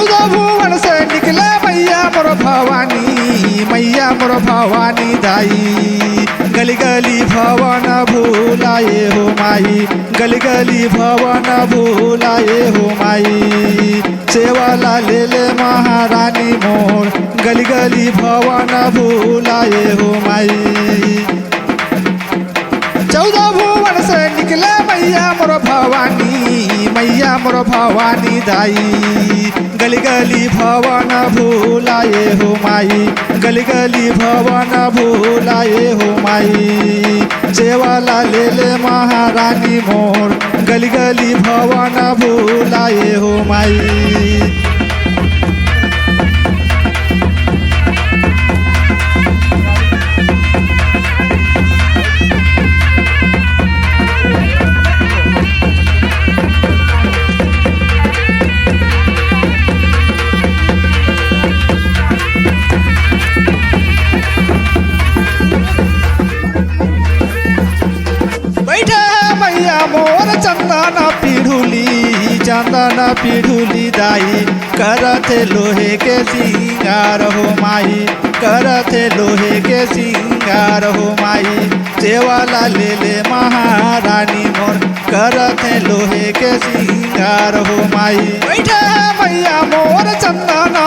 14 भुवन से निकले मैया मोर भवानी दाई गली गली भवन भूलाए हो माई गली गली भवन भूलाए हो माई सेवाला ले ले महारानी मोर गली गली भवन भूलाए हो माई 14 भुवन से निकले मैया मोर भवानी दाई गली गली भवन भूलाए हो माई गली गली भवन भूलाए हो माई सेवाला ले ले महारानी मोर गली गली भवन भूलाए हो माई मोर चंदन पीढ़ुली दाई करते लोहे के सिंगार हो माई करते लोहे के सिंगार हो माई सेवाला ले ले महारानी मोर करते लोहे के सिंगार हो माई बैठे मैया मोर चंदन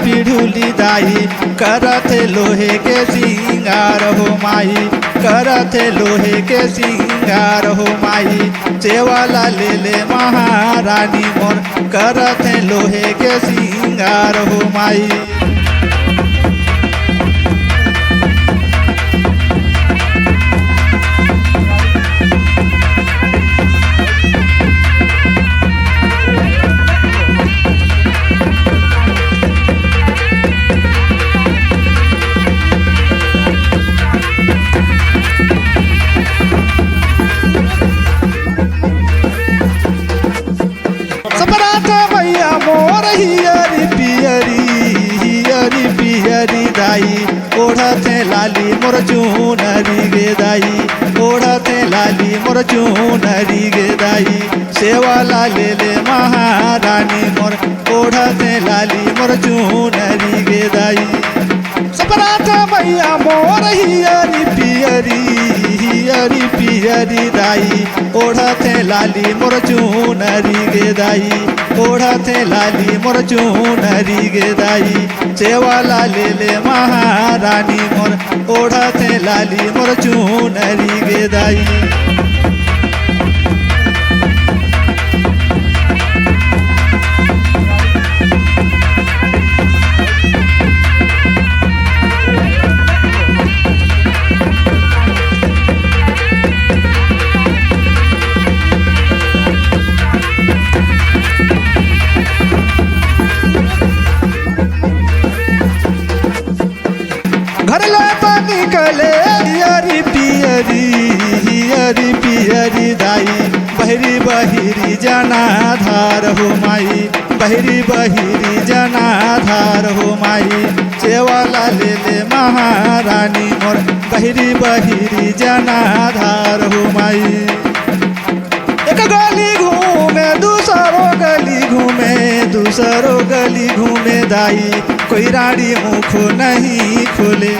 पीढ़ुली दाई करते लोहे के सिंगार हो माई करते लोहे के सिंगार हो माई सेवाला ले ले महारानी मोर करते लोहे के सिंगार हो माई पियरी दाई ओढ़ते लाली मोर चूनरी गे दाई ओढ़ते लाली मोर चूनरी गे दाई सेवाला ले ले महारानी मोर ओढ़ते लाली मोर चूनरी गे दाई सपरात मैया मोर हियरी पियरी दाई ओढ़ते लाली मोर चूनरी गे दाई ओढ़ते लाली मोर चूनरी गे दाई सेवाला ले ले महारानी मोर ओढ़ते लाली मोर चूनरी गे दाई घर लेता निकले पियरी दाई बहरी बहिरी जनाधार हो माई बहरी बहिरी जनाधार हो माई सेवाला ले ले महारानी मोर बहरी बहिरी जनाधार हो माई एक गली घूमे दूसरो गली घूमे दाई कोई राड़ी मुख नहीं खोले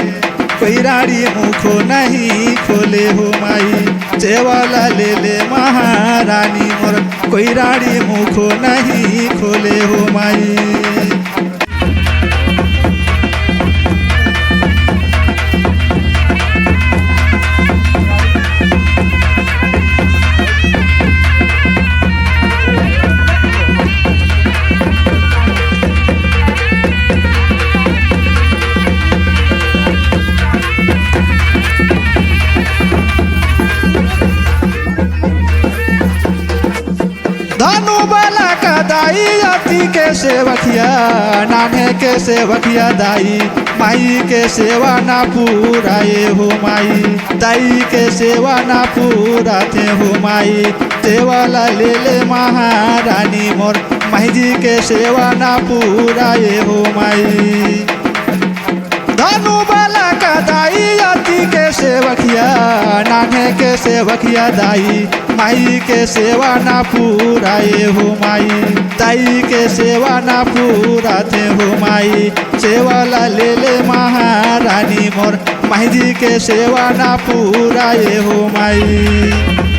कोई राड़ी मुख नहीं खोले हो माई सेवाला ले ले महारानी मोर कोई राड़ी मुख नहीं खोले हो माई धनु बाला का दाई जाति के सेवकिया नाने के सेवकिया दाई माई के सेवा ना पूराए हो माई दाई के सेवा ना पूराते हो माई सेवाला ले ले महारानी मोर माई जी के सेवा ना पूराए हो माई धनु बाला का दाई जाति के सेवकिया नाने के सेवकिया दाई माई के सेवा ना पूराए हो माई दाई के सेवा ना पूराते हो माई सेवाला ले ले महारानी मोर माई जी के सेवा ना पूराए हो माई।